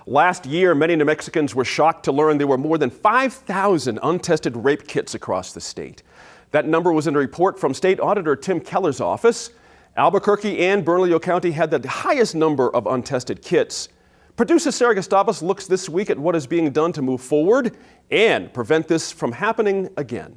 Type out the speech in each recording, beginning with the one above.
Last year, many New Mexicans were shocked to learn there were more than 5,000 untested rape kits across the state. That number was in a report from State Auditor Tim Keller's office. Albuquerque and Bernalillo County had the highest number of untested kits. Producer Sarah Gustavus looks this week at what is being done to move forward and prevent this from happening again.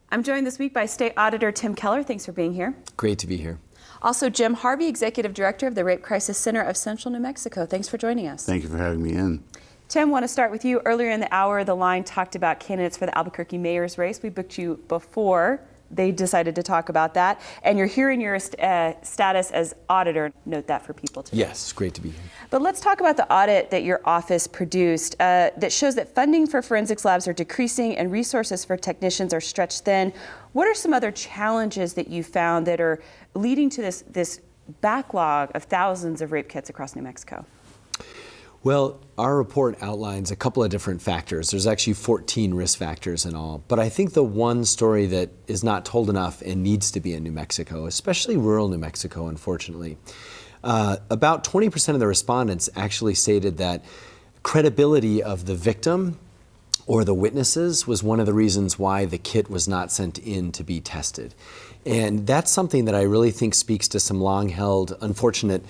I'm joined this week by State Auditor Tim Keller. Thanks for being here. Great to be here. Also, Jim Harvey, Executive Director of the Rape Crisis Center of Central New Mexico. Thanks for joining us. Thank you for having me in. Tim, I want to start with you. Earlier in the hour, The Line talked about candidates for the Albuquerque mayor's race. We booked you before they decided to talk about that. And you're here in your status as auditor. Note that for people today. Yes, great to be here. But let's talk about the audit that your office produced that shows that funding for forensics labs are decreasing and resources for technicians are stretched thin. What are some other challenges that you found that are leading to this backlog of thousands of rape kits across New Mexico? Well, our report outlines a couple of different factors. There's actually 14 risk factors in all. But I think the one story that is not told enough and needs to be in New Mexico, especially rural New Mexico, unfortunately, about 20% of the respondents actually stated that credibility of the victim or the witnesses was one of the reasons why the kit was not sent in to be tested. And that's something that I really think speaks to some long-held, unfortunate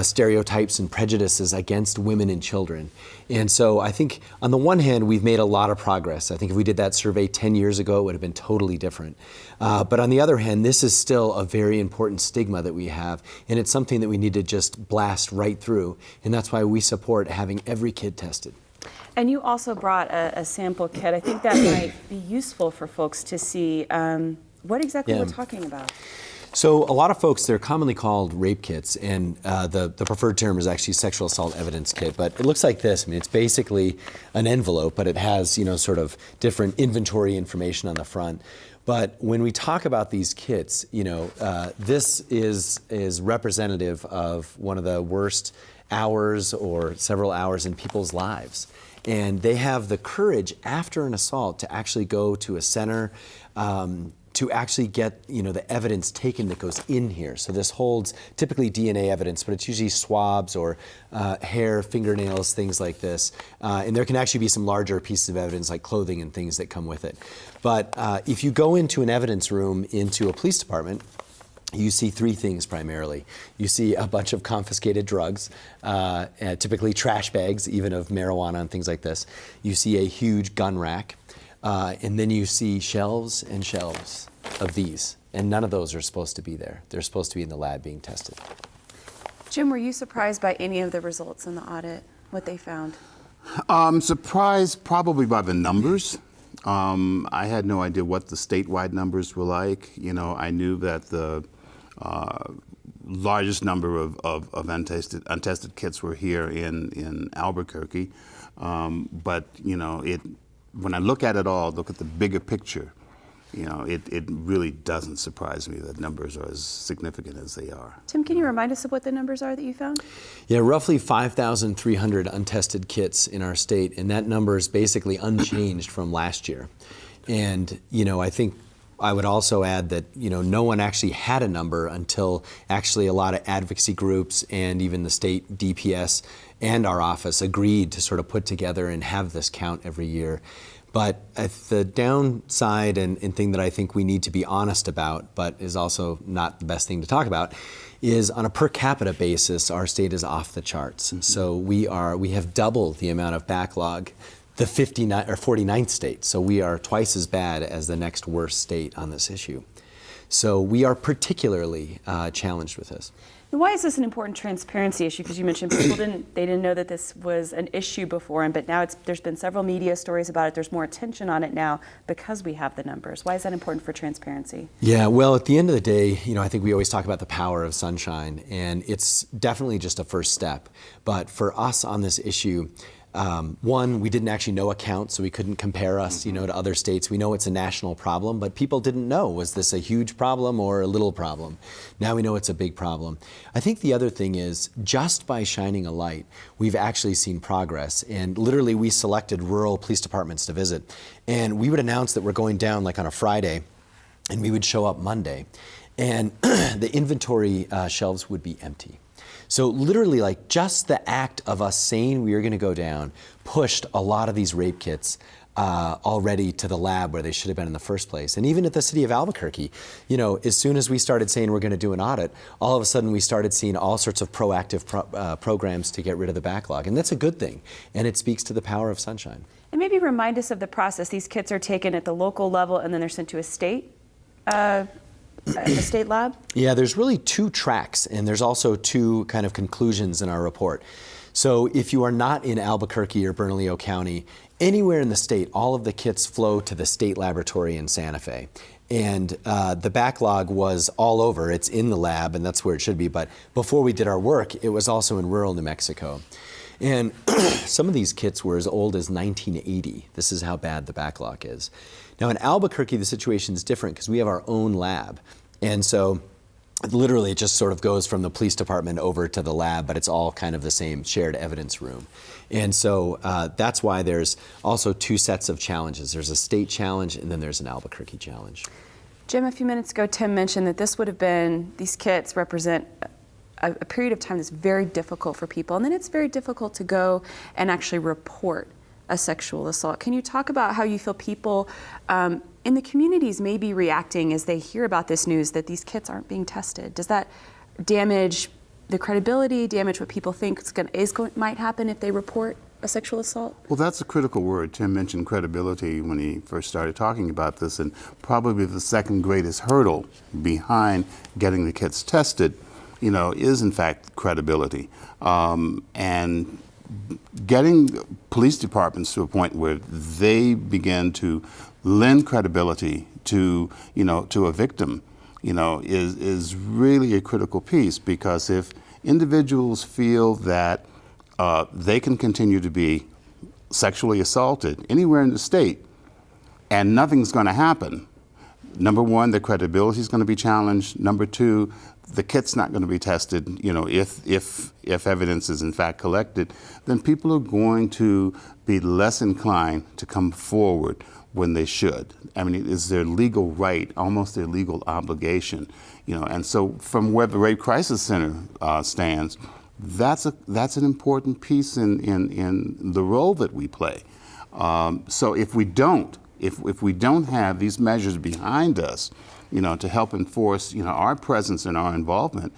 stereotypes and prejudices against women and children. And so I think on the one hand, we've made a lot of progress. I think if we did that survey 10 years ago, it would have been totally different. But on the other hand, this is still a very important stigma that we have, and it's something that we need to just blast right through. And that's why we support having every kid tested. And you also brought a sample kit. I think that might be useful for folks to see what exactly we're talking about. So a lot of folks, they're commonly called rape kits, and the preferred term is actually sexual assault evidence kit. But it looks like this. I mean, it's basically an envelope, but it has, sort of different inventory information on the front. But when we talk about these kits, this is representative of one of the worst hours or several hours in people's lives. And they have the courage after an assault to actually go to a center to actually get the evidence taken that goes in here. So this holds typically DNA evidence, but it's usually swabs or hair, fingernails, things like this. And there can actually be some larger pieces of evidence like clothing and things that come with it. But if you go into an evidence room into a police department, you see three things primarily. You see a bunch of confiscated drugs, typically trash bags, even of marijuana and things like this. You see a huge gun rack, and then you see shelves and shelves of these. And none of those are supposed to be there. They're supposed to be in the lab being tested. Jim, were you surprised by any of the results in the audit, what they found? Surprised probably by the numbers. I had no idea what the statewide numbers were like. I knew that the largest number of untested kits were here in Albuquerque. But when I look at it all, look at the bigger picture, it really doesn't surprise me that numbers are as significant as they are. Tim, can you remind us of what the numbers are that you found? Yeah, roughly 5,300 untested kits in our state, and that number is basically unchanged from last year. And, I think I would also add that, no one actually had a number until actually a lot of advocacy groups and even the state DPS and our office agreed to sort of put together and have this count every year. But the downside and thing that I think we need to be honest about, but is also not the best thing to talk about, is on a per capita basis, our state is off the charts. Mm-hmm. So we have doubled the amount of backlog the 49th state. So we are twice as bad as the next worst state on this issue. So we are particularly challenged with this. And why is this an important transparency issue? Because you mentioned people didn't know that this was an issue before, but now there's been several media stories about it. There's more attention on it now because we have the numbers. Why is that important for transparency? Yeah, well, at the end of the day, I think we always talk about the power of sunshine, and it's definitely just a first step. But for us on this issue, one, we didn't actually know a count, so we couldn't compare us, to other states. We know it's a national problem, but people didn't know, was this a huge problem or a little problem? Now we know it's a big problem. I think the other thing is, just by shining a light, we've actually seen progress. And literally, we selected rural police departments to visit. And we would announce that we're going down like on a Friday, and we would show up Monday. And the inventory shelves would be empty. So literally, like, just the act of us saying we are going to go down pushed a lot of these rape kits already to the lab where they should have been in the first place. And even at the city of Albuquerque, you know, as soon as we started saying we're going to do an audit, all of a sudden we started seeing all sorts of proactive programs to get rid of the backlog. And that's a good thing. And it speaks to the power of Sunshine. And maybe remind us of the process. These kits are taken at the local level and then they're sent to a state lab? Yeah, there's really two tracks, and there's also two kind of conclusions in our report. So if you are not in Albuquerque or Bernalillo County, anywhere in the state, all of the kits flow to the state laboratory in Santa Fe. And the backlog was all over. It's in the lab, and that's where it should be. But before we did our work, it was also in rural New Mexico. And some of these kits were as old as 1980. This is how bad the backlog is. Now in Albuquerque, the situation is different because we have our own lab. And so literally it just sort of goes from the police department over to the lab, but it's all kind of the same shared evidence room. And so that's why there's also two sets of challenges. There's a state challenge and then there's an Albuquerque challenge. Jim, a few minutes ago, Tim mentioned that these kits represent a period of time that's very difficult for people, and then it's very difficult to go and actually report a sexual assault. Can you talk about how you feel people in the communities may be reacting as they hear about this news that these kits aren't being tested? Does that damage the credibility, damage what people think might happen if they report a sexual assault? Well, that's a critical word. Tim mentioned credibility when he first started talking about this, and probably the second greatest hurdle behind getting the kits tested, you know, is in fact credibility. And getting police departments to a point where they begin to lend credibility to, you know, to a victim, you know, is really a critical piece, because if individuals feel that they can continue to be sexually assaulted anywhere in the state and nothing's going to happen, number one, their credibility is going to be challenged. Number two, the kit's not going to be tested. You know, if evidence is in fact collected, then people are going to be less inclined to come forward when they should. I mean, it is their legal right, almost their legal obligation. You know, and so from where the Rape Crisis Center stands, that's an important piece in the role that we play. So if we don't have these measures behind us, you know, to help enforce, you know, our presence and our involvement,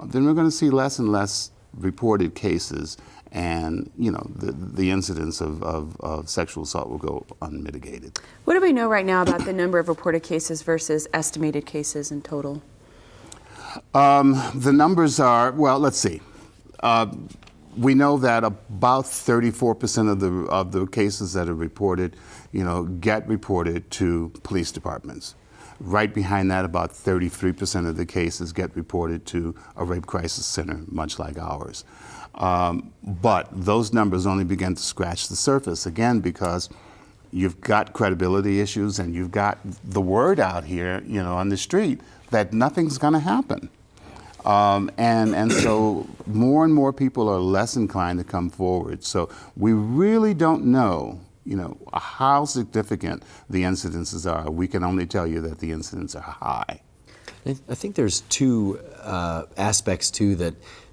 then we're going to see less and less reported cases, and, you know, the incidence of sexual assault will go unmitigated. What do we know right now about the number of reported cases versus estimated cases in total? The numbers are, well, let's see. We know that about 34% of the cases that are reported, you know, get reported to police departments. Right behind that, about 33% of the cases get reported to a rape crisis center, much like ours. But those numbers only begin to scratch the surface, again, because you've got credibility issues and you've got the word out here, you know, on the street that nothing's going to happen. And so more and more people are less inclined to come forward. So we really don't know, you know, how significant the incidences are. We can only tell you that the incidents are high. I think there's two aspects too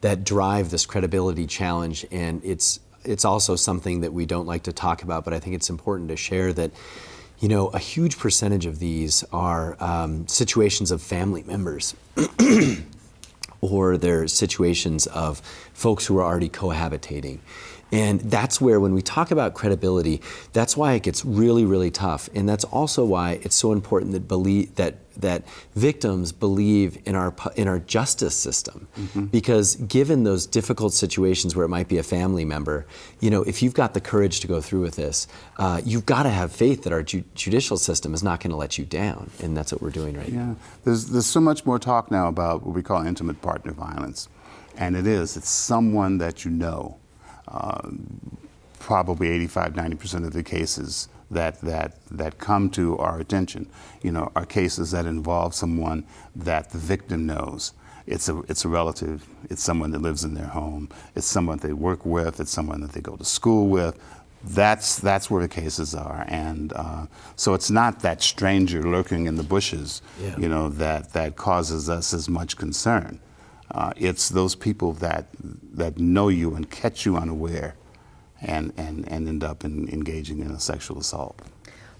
that drive this credibility challenge, and it's also something that we don't like to talk about, but I think it's important to share that, you know, a huge percentage of these are situations of family members or they're situations of folks who are already cohabitating. And that's where, when we talk about credibility, that's why it gets really, really tough. And that's also why it's so important that victims believe in our justice system. Mm-hmm. Because given those difficult situations where it might be a family member, you know, if you've got the courage to go through with this, you've got to have faith that our judicial system is not going to let you down. And that's what we're doing right now. There's so much more talk now about what we call intimate partner violence. And it's someone that you know. Probably 85–90% of the cases that come to our attention, you know, are cases that involve someone that the victim knows. It's a relative. It's someone that lives in their home. It's someone they work with. It's someone that they go to school with. That's where the cases are, and so it's not that stranger lurking in the bushes, you know, that causes us as much concern. It's those people that know you and catch you unaware, and end up engaging in a sexual assault.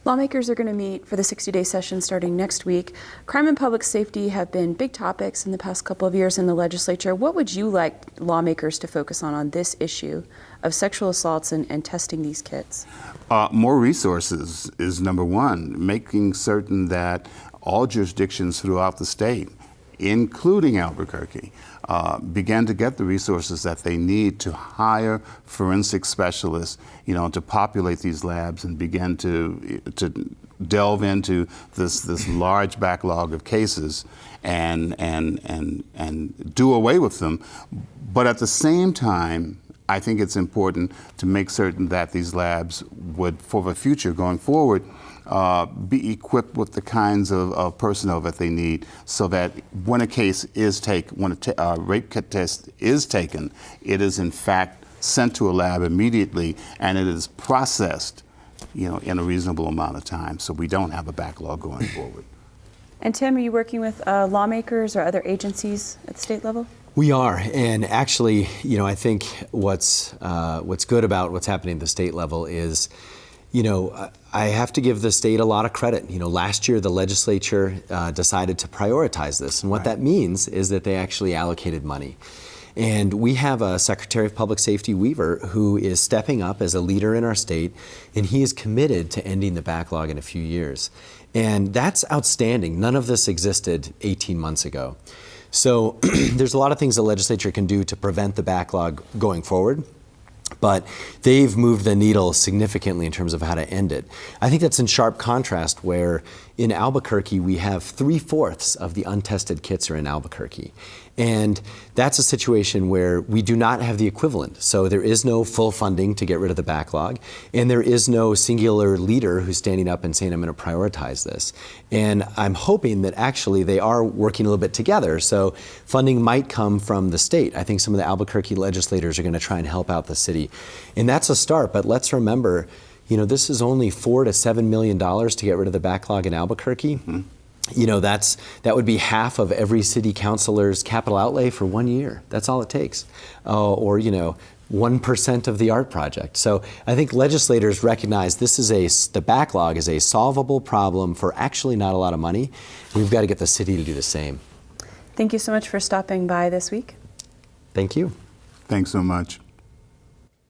Lawmakers are going to meet for the 60-day session starting next week. Crime and public safety have been big topics in the past couple of years in the legislature. What would you like lawmakers to focus on this issue of sexual assaults and testing these kits? More resources is number one, making certain that all jurisdictions throughout the state, including Albuquerque, began to get the resources that they need to hire forensic specialists, to populate these labs and begin to delve into this large backlog of cases and do away with them. But at the same time, I think it's important to make certain that these labs would, for the future going forward, be equipped with the kinds of personnel that they need, so that when a case is taken, when a rape kit test is taken, it is in fact sent to a lab immediately, and it is processed, in a reasonable amount of time, so we don't have a backlog going forward. And Tim, are you working with lawmakers or other agencies at the state level? We are, and actually, I think what's good about what's happening at the state level is, I have to give the state a lot of credit. Last year the legislature decided to prioritize this, and what that means is that they actually allocated money. And we have a Secretary of Public Safety, Weaver, who is stepping up as a leader in our state, and he is committed to ending the backlog in a few years. And that's outstanding. None of this existed 18 months ago. So there's a lot of things the legislature can do to prevent the backlog going forward, but they've moved the needle significantly in terms of how to end it. I think that's in sharp contrast where in Albuquerque we have 3/4 of the untested kits are in Albuquerque. And that's a situation where we do not have the equivalent. So there is no full funding to get rid of the backlog, and there is no singular leader who's standing up and saying, I'm going to prioritize this. And I'm hoping that actually they are working a little bit together. So funding might come from the state. I think some of the Albuquerque legislators are going to try and help out the city. And that's a start, but let's remember, this is only $4 to $7 million to get rid of the backlog in Albuquerque. Mm-hmm. That would be half of every city councilor's capital outlay for 1 year. That's all it takes. Or 1% of the art project. So I think legislators recognize the backlog is a solvable problem for actually not a lot of money. We've got to get the city to do the same. Thank you so much for stopping by this week. Thank you. Thanks so much.